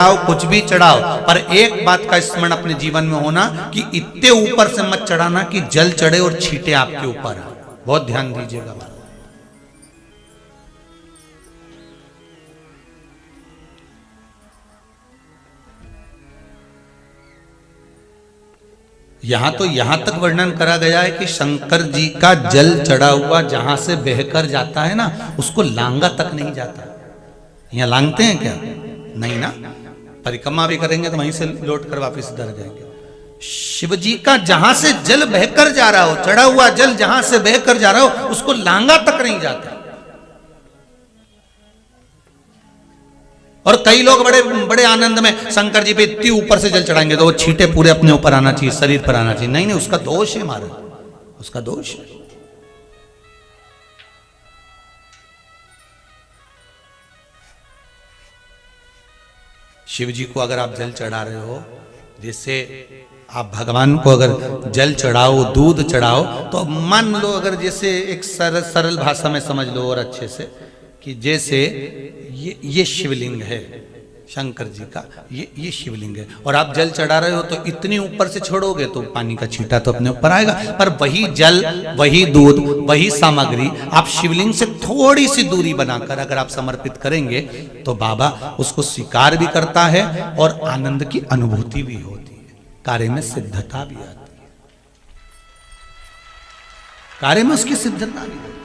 कुछ भी चढ़ाओ, पर एक बात का स्मरण अपने जीवन में होना कि इतने ऊपर से मत चढ़ाना कि जल चढ़े और छींटे आपके ऊपर आए। बहुत ध्यान दीजिएगा। यहां तक वर्णन करा गया है कि शंकर जी का जल चढ़ा हुआ जहां से बहकर जाता है ना, उसको लांगा तक नहीं जाता। यहां लांगते हैं क्या? नहीं ना, परिक्रमा भी करेंगे तो वहीं से लौट कर वापस इधर जाएंगे। शिव जी का जहां से जल बहकर जा रहा हो, चढ़ा हुआ जल जहां से बहकर जा रहा हो, उसको लांगा तक नहीं जाता। और कई लोग बड़े बड़े आनंद में शंकर जी पे इतनी ऊपर से जल चढ़ाएंगे तो वो छींटे पूरे अपने ऊपर आना चाहिए, शरीर पर आना चाहिए। नहीं नहीं, उसका दोष है महाराज, उसका दोष है। शिव जी को अगर आप जल चढ़ा रहे हो, जैसे आप भगवान को अगर जल चढ़ाओ, दूध चढ़ाओ, तो मान लो अगर जैसे एक सरल भाषा में समझ लो और अच्छे से, कि जैसे ये शिवलिंग है शंकर जी का, ये शिवलिंग है और आप जल चढ़ा रहे हो, तो इतनी ऊपर से छोड़ोगे तो पानी का छींटा तो अपने ऊपर आएगा। पर वही जल, वही दूध, वही सामग्री आप शिवलिंग से थोड़ी सी दूरी बनाकर अगर आप समर्पित करेंगे तो बाबा उसको स्वीकार भी करता है और आनंद की अनुभूति भी होती है, कार्य में सिद्धता भी आती है, कार्य में उसकी सिद्धता भी होती है।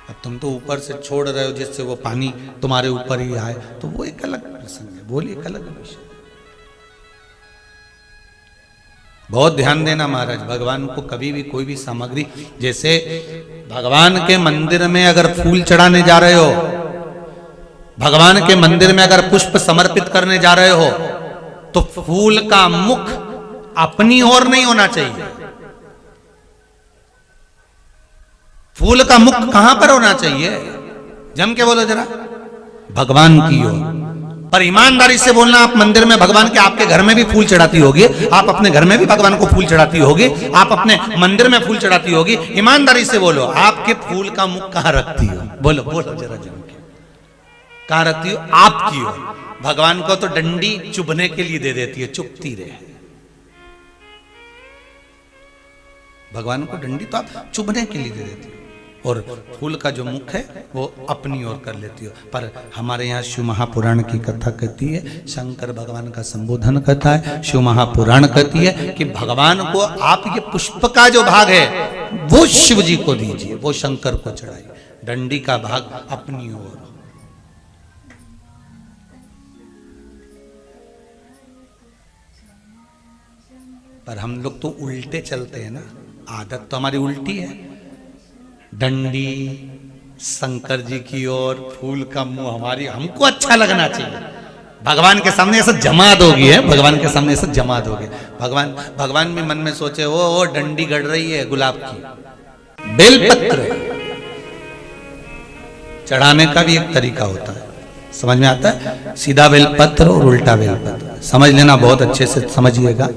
अब तुम तो ऊपर से छोड़ रहे हो जिससे वो पानी तुम्हारे ऊपर ही आए, तो वो एक अलग प्रसंग है, वो एक अलग विषय। बहुत ध्यान देना महाराज, भगवान को कभी भी कोई भी सामग्री, जैसे भगवान के मंदिर में अगर फूल चढ़ाने जा रहे हो, भगवान के मंदिर में अगर पुष्प समर्पित करने जा रहे हो, तो फूल का मुख अपनी ओर नहीं होना चाहिए। फूल का मुख कहां पर होना चाहिए? जम के बोलो जरा, भगवान की ओर। पर ईमानदारी से बोलना, आप मंदिर में भगवान के, आपके घर में भी फूल चढ़ाती होगी, आप अपने घर में भी भगवान को फूल चढ़ाती होगी, आप अपने मंदिर में फूल चढ़ाती होगी। ईमानदारी से बोलो, आपके फूल का मुख कहां रखती हो? बोलो बोलो जरा जम के, कहां रखती हो? आपकी ओर। भगवान को तो डंडी चुभने के लिए दे देती है, चुभती रहे। भगवान को डंडी तो आप चुभने के लिए दे देती हो, और फूल का जो मुख है वो अपनी ओर कर लेती हो। पर हमारे यहाँ शिव महापुराण की कथा कहती है, शंकर भगवान का संबोधन करता है, शिव महापुराण कहती है कि भगवान को आप ये पुष्प का जो भाग है वो शिव जी को दीजिए, वो शंकर को चढ़ाइए, डंडी का भाग अपनी ओर। पर हम लोग तो उल्टे चलते हैं ना, आदत तो हमारी उल्टी है। डंडी शंकर जी की ओर, फूल का मुंह हमारी, हमको अच्छा लगना चाहिए। भगवान के सामने ऐसा जमात होगी है, भगवान के सामने ऐसा जमात होगी। भगवान भी मन में सोचे वो डंडी गड़ रही है गुलाब की। बेलपत्र चढ़ाने का भी एक तरीका होता है, समझ में आता है? सीधा बेलपत्र और उल्टा बेलपत्र, समझ लेना, बहुत अच्छे से समझिएगा।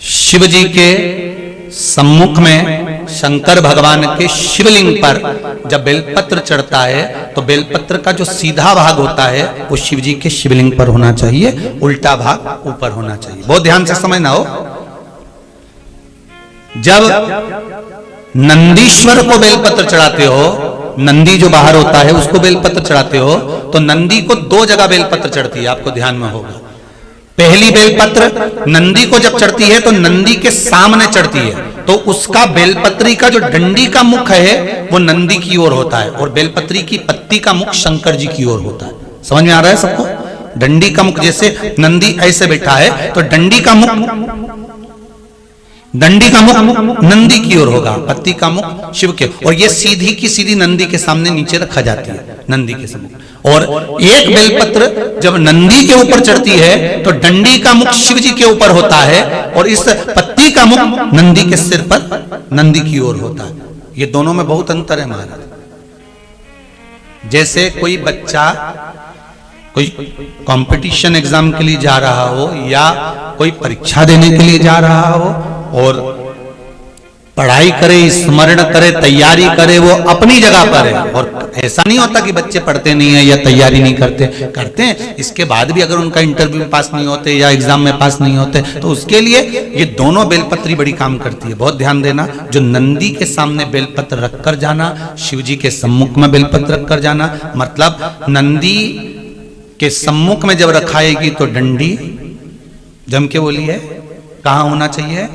शिव जी के सम्मुख में शंकर भगवान के शिवलिंग पर जब बेलपत्र चढ़ता है तो बेलपत्र का जो सीधा भाग होता है वो शिव जी के शिवलिंग पर होना चाहिए, उल्टा भाग ऊपर होना चाहिए। बहुत ध्यान से समझना हो। जब नंदीश्वर को बेलपत्र चढ़ाते हो, नंदी जो बाहर होता है उसको बेलपत्र चढ़ाते हो, तो नंदी को दो जगह बेलपत्र चढ़ती है, आपको ध्यान में होगा। पहली बेलपत्र नंदी को जब चढ़ती है तो नंदी के सामने चढ़ती है, तो उसका बेलपत्री का जो डंडी का मुख है वो नंदी की ओर होता है, और बेलपत्री की पत्ती का मुख शंकर जी की ओर होता है। समझ में आ रहा है सबको? डंडी का मुख, जैसे नंदी ऐसे बैठा है तो डंडी का मुख नंदी की ओर होगा, पत्ती का मुख शिव के, और ये सीधी की सीधी नंदी के सामने नीचे रखा जाती है, नंदी के सामने। और एक बेलपत्र जब नंदी के ऊपर चढ़ती है तो डंडी का मुख शिव जी के ऊपर होता है, और इस पत्ती का मुख नंदी के सिर पर, नंदी की ओर होता है। ये दोनों में बहुत अंतर है महाराज। जैसे कोई बच्चा कोई कंपटीशन एग्जाम के लिए जा रहा हो या कोई परीक्षा देने के लिए जा रहा हो, और पढ़ाई करे, स्मरण करे, तैयारी करे, वो अपनी जगह पर है। और ऐसा नहीं होता कि बच्चे पढ़ते नहीं है या तैयारी नहीं करते हैं। इसके बाद भी अगर उनका इंटरव्यू में पास नहीं होते या एग्जाम में पास नहीं होते तो उसके लिए ये दोनों बेलपत्री बड़ी काम करती है। बहुत ध्यान देना, जो नंदी के सामने बेलपत्र रखकर जाना, शिव जी के सम्मुख में बेलपत्र रखकर जाना, मतलब नंदी के सम्मुख में जब रखाएगी तो डंडी जम के बोली है कहां होना चाहिए,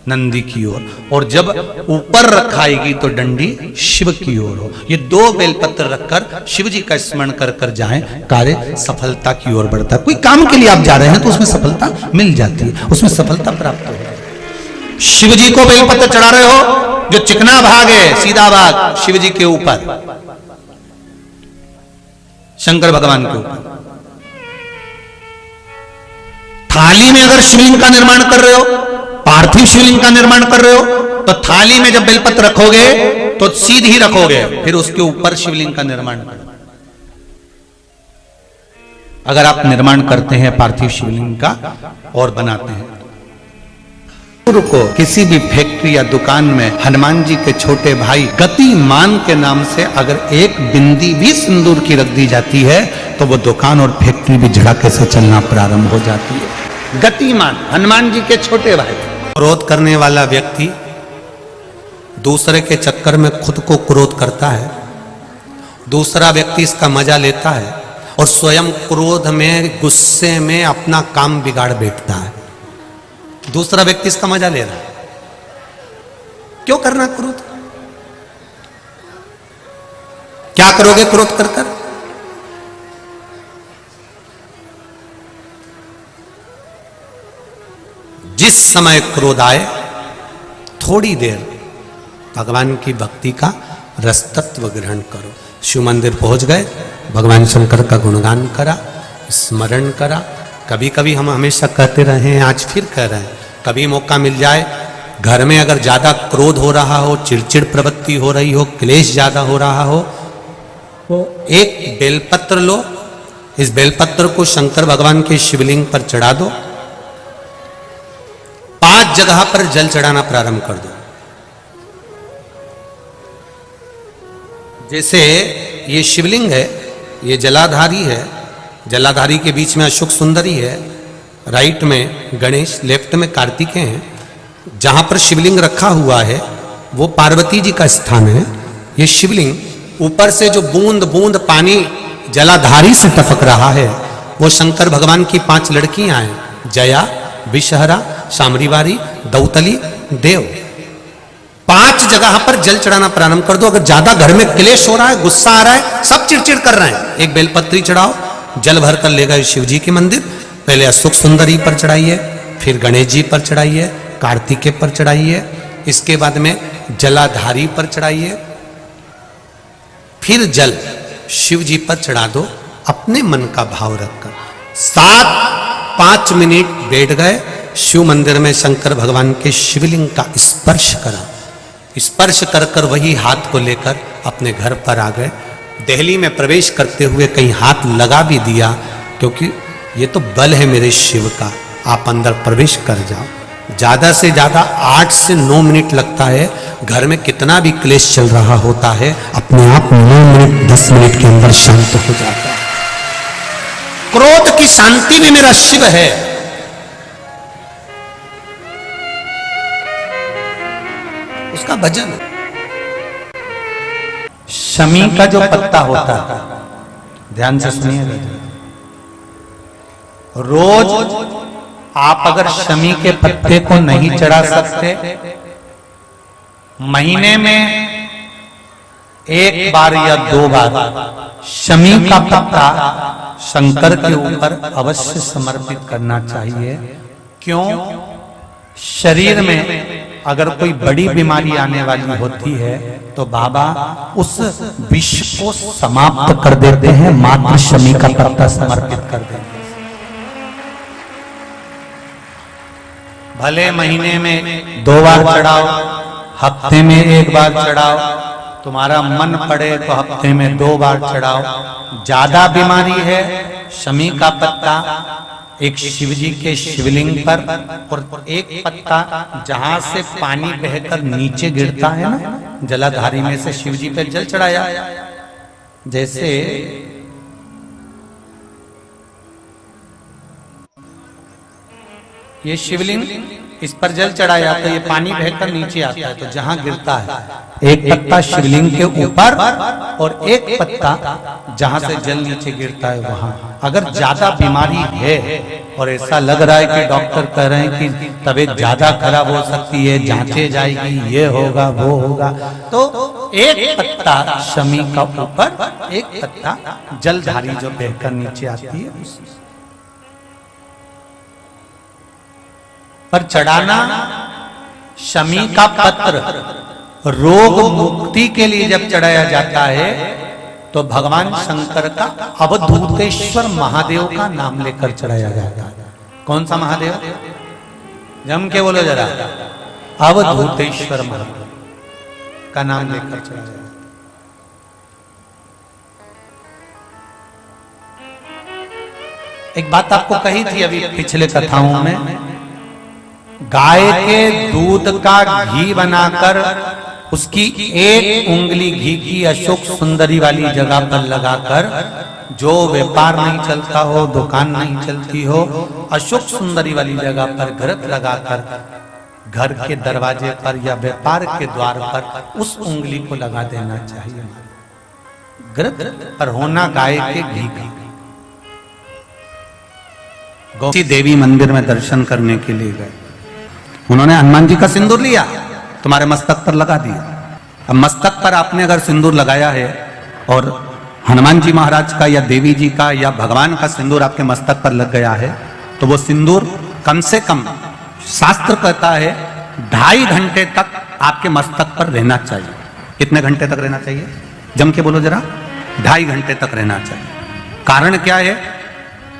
नंदी की ओर, और जब ऊपर रखाएगी तो डंडी शिव की ओर हो। ये दो बेलपत्र रखकर शिव जी का स्मरण कर कर जाएं, कार्य सफलता की ओर बढ़ता है। कोई काम के लिए आप जा रहे हैं तो उसमें सफलता मिल जाती है, उसमें सफलता प्राप्त हो। शिव जी को बेलपत्र चढ़ा रहे हो, जो चिकना भाग है, सीधा भाग शिव जी के ऊपर, शंकर भगवान के ऊपर। थाली में अगर शिवलिंग का निर्माण कर रहे हो, पार्थिव शिवलिंग का निर्माण कर रहे हो, तो थाली में जब बेलपत्र रखोगे तो सीधी रखोगे, फिर उसके ऊपर शिवलिंग का निर्माण करो। अगर आप निर्माण करते हैं पार्थिव शिवलिंग का और बनाते हैं, को किसी भी फैक्ट्री या दुकान में हनुमान जी के छोटे भाई गतिमान के नाम से अगर एक बिंदी भी सिंदूर की रख दी जाती है तो वो दुकान और फैक्ट्री भी झड़के से चलना प्रारंभ हो जाती है। गतिमान हनुमान जी के छोटे भाई। क्रोध करने वाला व्यक्ति दूसरे के चक्कर में खुद को क्रोध करता है, दूसरा व्यक्ति इसका मजा लेता है और स्वयं क्रोध में, गुस्से में अपना काम बिगाड़ बैठता है। दूसरा व्यक्ति इसका मजा ले रहा है। क्यों करना क्रोध? क्या करोगे क्रोध कर कर? जिस समय क्रोध आए थोड़ी देर भगवान की भक्ति का रसतत्व ग्रहण करो। शिव मंदिर पहुंच गए, भगवान शंकर का गुणगान करा, स्मरण करा। कभी कभी हम हमेशा कहते रहे हैं, आज फिर कह रहे हैं, कभी मौका मिल जाए, घर में अगर ज्यादा क्रोध हो रहा हो, चिड़चिड़ प्रवृत्ति हो रही हो, क्लेश ज्यादा हो रहा हो, तो एक बेलपत्र लो, इस बेलपत्र को शंकर भगवान के शिवलिंग पर चढ़ा दो, 5 जगह पर जल चढ़ाना प्रारंभ कर दो। जैसे ये शिवलिंग है, ये जलाधारी है, जलाधारी के बीच में अशोक सुंदरी है, राइट में गणेश, लेफ्ट में कार्तिकेय हैं। जहां पर शिवलिंग रखा हुआ है वो पार्वती जी का स्थान है। ये शिवलिंग ऊपर से जो बूंद बूंद पानी जलाधारी से टपक रहा है वो शंकर भगवान की 5 लड़कियां हैं, जया, विषहरा, शामरीवारी, दौतली, देव। 5 जगह पर जल चढ़ाना प्रारंभ कर दो। अगर ज्यादा घर में क्लेश हो रहा है, गुस्सा आ रहा है, सब चिड़चिड़ कर रहे हैं, एक बेलपत्री चढ़ाओ, जल भर कर ले गए शिव जी के मंदिर। पहले अशोक सुंदरी पर चढ़ाइए, फिर गणेश जी पर चढ़ाइए, कार्तिकेय पर चढ़ाइए, इसके बाद में जलाधारी पर चढ़ाइए, फिर जल शिव जी पर चढ़ा दो अपने मन का भाव रखकर। 5 मिनट बैठ गए, शिव मंदिर में शंकर भगवान के शिवलिंग का स्पर्श करा, स्पर्श कर कर वही हाथ को लेकर अपने घर पर आ गए। दिल्ली में प्रवेश करते हुए कहीं हाथ लगा भी दिया, क्योंकि ये तो बल है मेरे शिव का, आप अंदर प्रवेश कर जाओ। ज्यादा से ज्यादा 8 से 9 मिनट लगता है। घर में कितना भी क्लेश चल रहा होता है, अपने आप 9 मिनट 10 मिनट के अंदर शांत हो जाता है। क्रोध की शांति भी मेरा शिव है। उसका भजन। शमी का जो पत्ता होता है, ध्यान से सुनिएगा, रोज आप अगर शमी के पत्ते को नहीं चढ़ा सकते, महीने में 1 बार या 2 बार शमी का पत्ता शंकर के ऊपर अवश्य समर्पित करना चाहिए। क्यों? शरीर में अगर कोई बड़ी बीमारी आने वाली होती है तो बाबा उस विष को समाप्त कर देते हैं, मात्र शमी का पत्ता समर्पित कर देते हैं। भले महीने में 2 बार चढ़ाओ, हफ्ते में 1 बार चढ़ाओ, तुम्हारा मन पड़े तो हफ्ते में 2 बार चढ़ाओ। ज्यादा बीमारी है, शमी का पत्ता एक शिव जी के शिवलिंग पर और एक पत्ता जहां से पानी बहकर नीचे गिरता है ना, जलाधारी में से शिव जी पे जल चढ़ाया। जैसे ये शिवलिंग, इस पर जल चढ़ाया तो ये पानी बहकर नीचे आता है, तो जहां गिरता है एक पत्ता शिवलिंग के ऊपर और एक पत्ता जहां से जल नीचे गिरता है वहां। अगर ज्यादा बीमारी है और ऐसा लग रहा है कि डॉक्टर कह रहे हैं कि तबीयत ज्यादा खराब हो सकती है, जांचे जाएगी, ये होगा वो होगा, तो एक पत्ता शमी का ऊपर, एक पत्ता जलधारी जो बहकर नीचे आती है पर चढ़ाना। शमी का पत्र रोग मुक्ति के लिए जब चढ़ाया जाता है तो भगवान शंकर का अवधूतेश्वर महादेव का नाम लेकर चढ़ाया जाता है। कौन सा महादेव? जम के बोलो जरा। अवधूतेश्वर महादेव का नाम लेकर चढ़ाया जाता है। एक बात आपको कही थी अभी पिछले कथाओं में, गाय के दूध का घी बनाकर उसकी एक उंगली घी की अशोक सुंदरी वाली जगह पर लगाकर, जो व्यापार नहीं चलता हो, दुकान नहीं चलती हो, अशोक सुंदरी वाली जगह पर घृत लगाकर घर के दरवाजे पर या व्यापार के द्वार पर उस उंगली को लगा देना चाहिए। घृत पर होना गाय के घी का। गौरी देवी मंदिर में दर्शन करने के लिए गए, उन्होंने हनुमान जी का सिंदूर लिया, तुम्हारे मस्तक पर लगा दिया। अब मस्तक पर आपने अगर सिंदूर लगाया है और हनुमान जी महाराज का या देवी जी का या भगवान का सिंदूर आपके मस्तक पर लग गया है, तो वो सिंदूर कम से कम शास्त्र कहता है 2.5 घंटे तक आपके मस्तक पर रहना चाहिए। कितने घंटे तक रहना चाहिए? जम के बोलो जरा। 2.5 घंटे तक रहना चाहिए। कारण क्या है?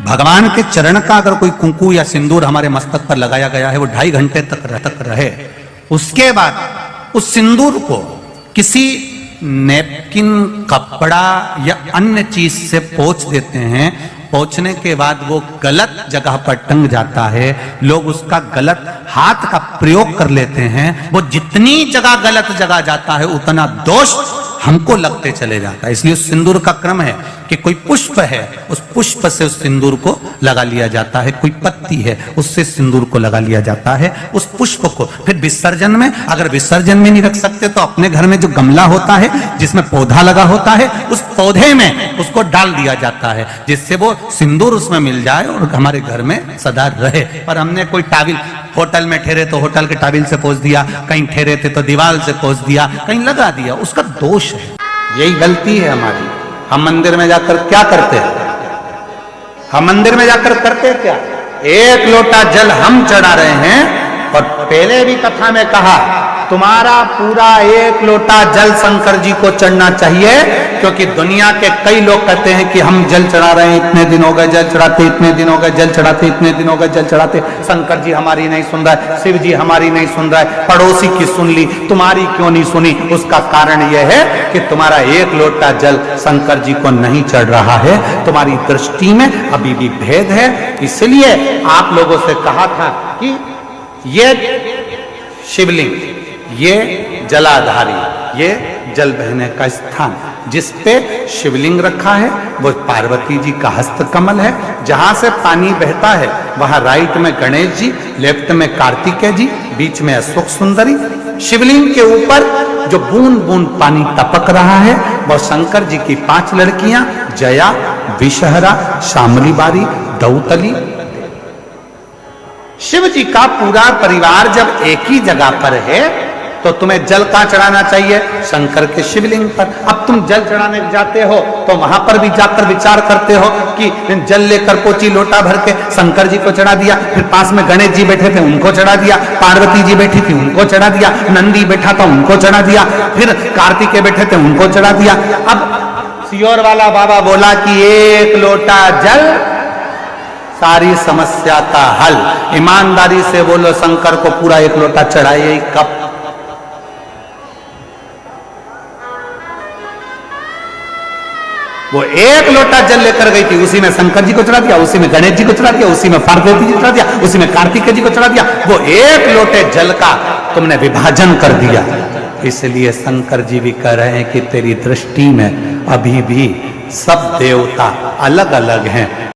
भगवान के चरण का अगर कोई कुंकू या सिंदूर हमारे मस्तक पर लगाया गया है, वो 2.5 घंटे तक रहे। उसके बाद उस सिंदूर को किसी नैपकिन, कपड़ा या अन्य चीज से पोंछ देते हैं। पोंछने के बाद वो गलत जगह पर टंग जाता है, लोग उसका गलत हाथ का प्रयोग कर लेते हैं। वो जितनी जगह गलत जगह जाता है उतना दोष हमको लगते चले जाता है। इसलिए उस सिंदूर का क्रम है कि कोई पुष्प है, उस पुष्प से उस सिंदूर को लगा लिया जाता है, कोई पत्ती है उससे सिंदूर को लगा लिया जाता है, उस पुष्प को। फिर विसर्जन में, अगर विसर्जन में नहीं रख सकते तो अपने घर में जो गमला होता है जिसमें पौधा लगा होता है, उस पौधे में उसको डाल दिया जाता है, जिससे वो सिंदूर उसमें मिल जाए और हमारे घर में सदा रहे। पर हमने कोई टाविल, होटल में ठहरे तो होटल के टाविल से पोंछ दिया, कहीं ठहरे थे तो दीवार से पोंछ दिया, कहीं लगा दिया, उसका दोष है। यही गलती है हमारी। हम मंदिर में जाकर क्या करते हैं? हम मंदिर में जाकर करते क्या? एक लोटा जल हम चढ़ा रहे हैं। और पहले भी कथा में कहा, तुम्हारा पूरा एक लोटा जल शंकर जी को चढ़ना चाहिए, क्योंकि दुनिया के कई लोग कहते हैं कि हम जल चढ़ा रहे हैं, इतने दिन हो गए जल चढ़ाते, इतने दिन हो गए जल चढ़ाते, इतने दिन हो गए जल चढ़ाते, शंकर जी हमारी नहीं सुन रहा है, शिव जी हमारी नहीं सुन रहा है, पड़ोसी की सुन ली, तुम्हारी क्यों नहीं सुनी? उसका कारण यह है कि तुम्हारा एक लोटा जल शंकर जी को नहीं चढ़ रहा है, तुम्हारी दृष्टि में अभी भी भेद है। इसलिए आप लोगों से कहा था कि ये शिवलिंग, ये जलाधारी, ये जल बहने का स्थान, जिस पे शिवलिंग रखा है वो पार्वती जी का हस्त कमल है। जहां से पानी बहता है वहां राइट में गणेश जी, लेफ्ट में कार्तिकेय जी, बीच में अशोक सुंदरी। शिवलिंग के ऊपर जो बूंद बूंद पानी टपक रहा है वह शंकर जी की 5 लड़कियां, जया, विषहरा, शामली बारी, दौतली। शिव जी का पूरा परिवार जब एक ही जगह पर है तो तुम्हें जल कहां चढ़ाना चाहिए? शंकर के शिवलिंग पर। अब तुम जल चढ़ाने जाते हो तो वहां पर भी जाकर विचार करते हो कि जल लेकर पोची लोटा भर के शंकर जी को चढ़ा दिया, फिर पास में गणेश जी बैठे थे उनको चढ़ा दिया, पार्वती जी बैठी थी उनको चढ़ा दिया, नंदी बैठा था उनको चढ़ा दिया, फिर कार्तिकेय बैठे थे उनको चढ़ा दिया। अब सियोर वाला बाबा बोला कि एक लोटा जल सारी समस्या का हल। ईमानदारी से बोलो, शंकर को पूरा एक लोटा चढ़ाइए कब? वो एक लोटा जल लेकर गई थी, उसी में शंकर जी को चढ़ा दिया, उसी में गणेश जी को चढ़ा दिया, उसी में पार्वती जी को चढ़ा दिया, उसी में कार्तिक जी को चढ़ा दिया। वो एक लोटे जल का तुमने विभाजन कर दिया। इसलिए शंकर जी भी कह रहे हैं कि तेरी दृष्टि में अभी भी सब देवता अलग अलग हैं।